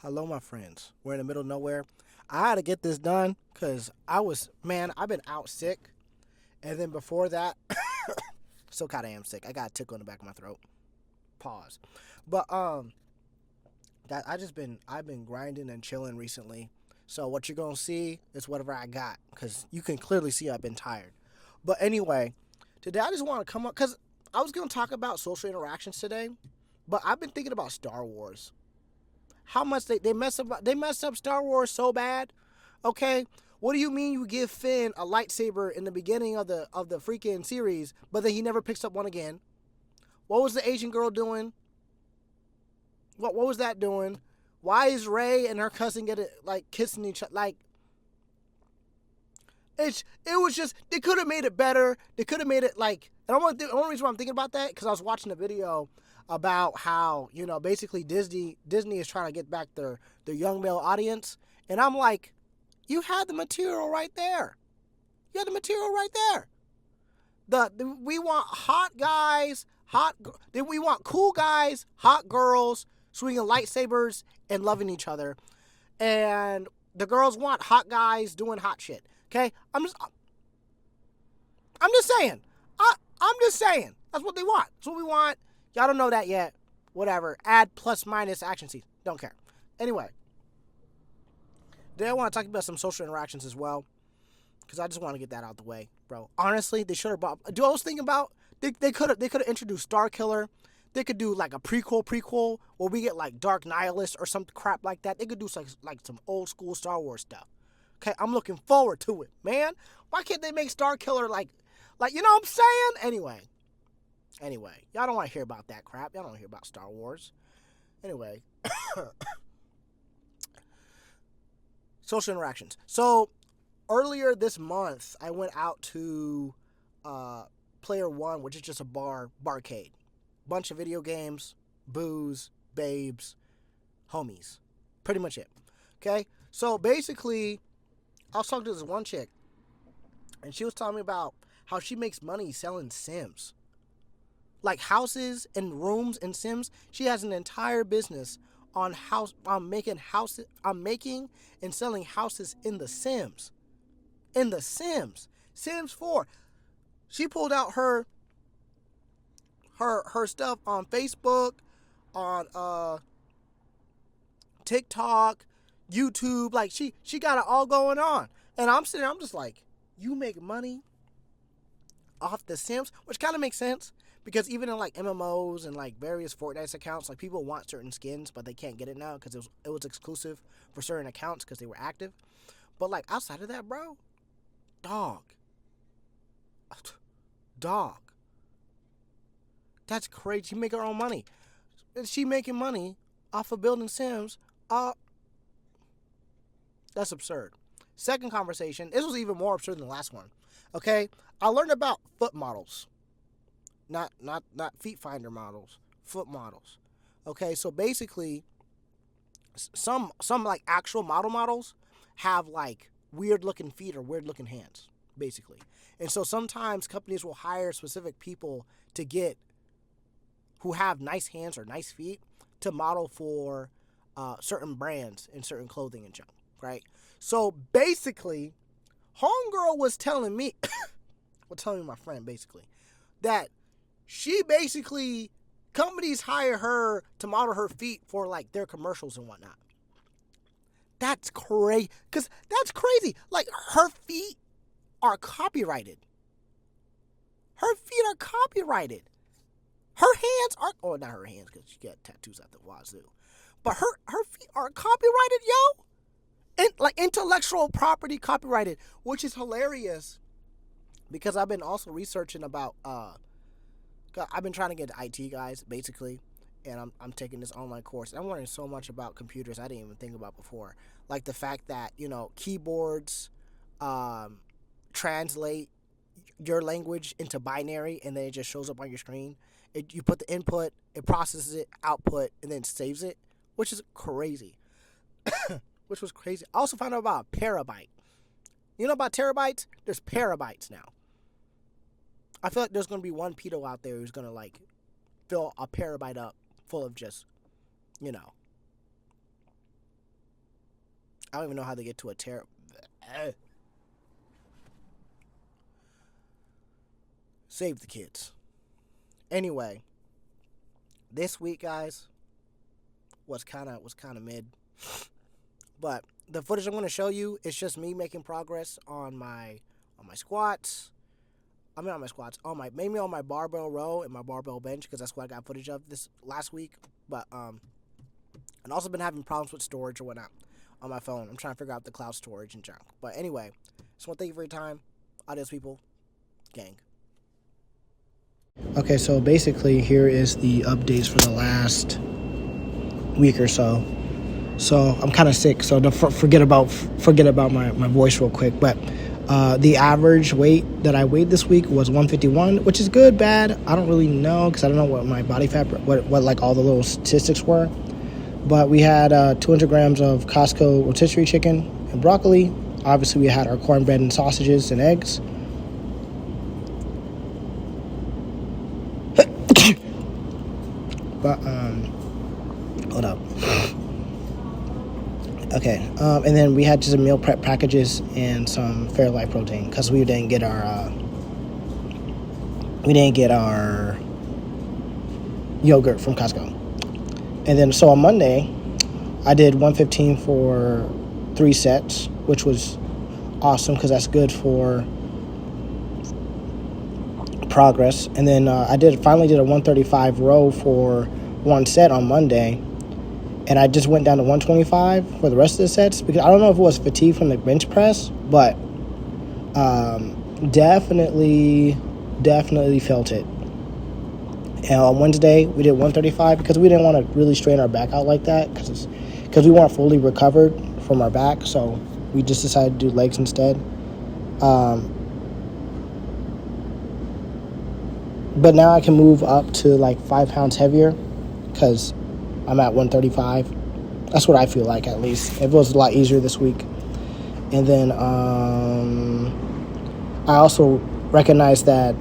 Hello, my friends. We're in the middle of nowhere. I had to get this done because I've been out sick. And then before that, still kind of am sick. I got a tickle in the back of my throat. Pause. But I've been grinding and chilling recently. So what you're going to see is whatever I got because you can clearly see I've been tired. But anyway, today I just want to come up because I was going to talk about social interactions today, but I've been thinking about Star Wars. How much they messed up Star Wars so bad. Okay, what do you mean you give Finn a lightsaber in the beginning of the freaking series, but then he never picks up one again? What was the Asian girl doing? What was that doing? Why is Ray and her cousin getting like kissing each other? Like it was just they could have made it better. They could have made it like. And the only reason why I'm thinking about that because I was watching a video about how basically Disney is trying to get back their young male audience, and I'm like, you had the material right there. You had the material right there. We want hot guys, we want cool guys, hot girls swinging lightsabers and loving each other, and the girls want hot guys doing hot shit. Okay, I'm just saying. I'm just saying. That's what they want. That's what we want. Y'all don't know that yet. Whatever. Add plus minus action scenes. Don't care. Anyway, today I want to talk about some social interactions as well, because I just want to get that out the way, bro. Honestly, they should have brought. Do I was thinking about they could have introduced Star Killer. They could do like a prequel where we get like Dark Nihilist or some crap like that. They could do like some old school Star Wars stuff. Okay, I'm looking forward to it, man. Why can't they make Star Killer like you know what I'm saying? Anyway, y'all don't want to hear about that crap. Y'all don't want to hear about Star Wars. Anyway, social interactions. So earlier this month, I went out to Player One, which is just a barcade, bunch of video games, booze, babes, homies, pretty much it. Okay, so basically, I was talking to this one chick, and she was telling me about how she makes money selling Sims, like houses and rooms in Sims. She has an entire business on making and selling houses in the Sims. In the Sims. Sims 4. She pulled out her stuff on Facebook, on TikTok, YouTube. Like she got it all going on. And I'm sitting there, I'm just like, you make money off the Sims, which kind of makes sense because even in like MMOs and like various Fortnite accounts, like people want certain skins, but they can't get it now because it was exclusive for certain accounts because they were active. But like outside of that, bro, dog, dog, that's crazy. She make her own money. She making money off of building Sims. Uh, that's absurd. Second conversation. This was even more absurd than the last one. Okay, I learned about foot models, not feet finder models, foot models. Okay, so basically, some like actual models have like weird looking feet or weird looking hands, basically. And so sometimes companies will hire specific people to get who have nice hands or nice feet to model for certain brands and certain clothing and junk, right? So basically, homegirl was telling me, well, telling my friend basically, that she basically companies hire her to model her feet for like their commercials and whatnot. That's crazy, cause that's crazy. Like her feet are copyrighted. Her feet are copyrighted. Her hands are, oh, not her hands, cause she got tattoos at the wazoo. But her feet are copyrighted, yo. And like intellectual property copyrighted, which is hilarious because I've been also researching about I've been trying to get into IT, guys, basically, and I'm taking this online course. And I'm learning so much about computers I didn't even think about before, like the fact that keyboards um, translate your language into binary, and then it just shows up on your screen. You put the input, it processes it, output, and then saves it, which is crazy. Which was crazy. I also found out about a petabyte. You know about terabytes? There's petabytes now. I feel like there's gonna be one pedo out there who's gonna like fill a petabyte up full of just, you know, I don't even know how they get to a terabyte. Save the kids. Anyway, this week, guys, was kind of mid. But the footage I'm going to show you is just me making progress on my squats. I mean, on my squats, mainly on my barbell row and my barbell bench, because that's what I got footage of this last week. But and also been having problems with storage or whatnot on my phone. I'm trying to figure out the cloud storage and junk. But anyway, just want to thank you for your time. Adios, people. Gang. Okay, so basically here is the updates for the last week or so. So I'm kind of sick, so don't forget about my voice real quick. But the average weight that I weighed this week was 151, which is good, bad. I don't really know because I don't know what my body fat, what like all the little statistics were. But we had 200 grams of Costco rotisserie chicken and broccoli. Obviously, we had our cornbread and sausages and eggs. But hold up. Okay, and then we had just some meal prep packages and some Fairlife protein because we didn't get our yogurt from Costco. And then so on Monday, I did 115 for 3 sets, which was awesome because that's good for progress. And then I finally did a 135 row for 1 set on Monday. And I just went down to 125 for the rest of the sets because I don't know if it was fatigue from the bench press, but definitely felt it. And on Wednesday, we did 135 because we didn't want to really strain our back out like that because we weren't fully recovered from our back. So we just decided to do legs instead. But now I can move up to like 5 pounds heavier because I'm at 135. That's what I feel like, at least. It was a lot easier this week. And then I also recognized that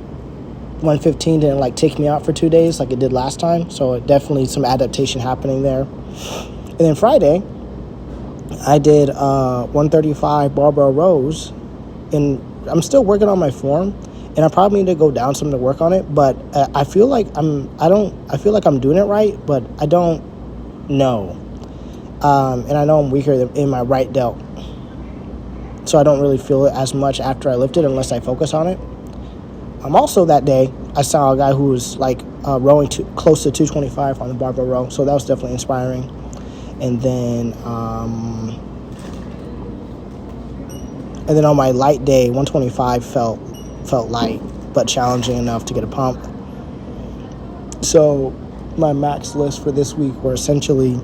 115 didn't take me out for 2 days like it did last time. So definitely some adaptation happening there. And then Friday, I did 135 barbell rows. And I'm still working on my form. And I probably need to go down some to work on it. But I feel like I'm doing it right, but I don't know. And I know I'm weaker in my right delt. So I don't really feel it as much after I lift it unless I focus on it. Also that day, I saw a guy who was rowing close to 225 on the barbell row. So that was definitely inspiring. And then on my light day, 125 felt light, but challenging enough to get a pump. So my max list for this week were essentially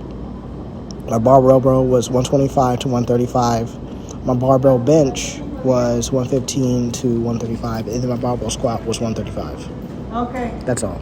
my barbell row was 125 to 135. My barbell bench was 115 to 135. And then my barbell squat was 135. Okay. That's all.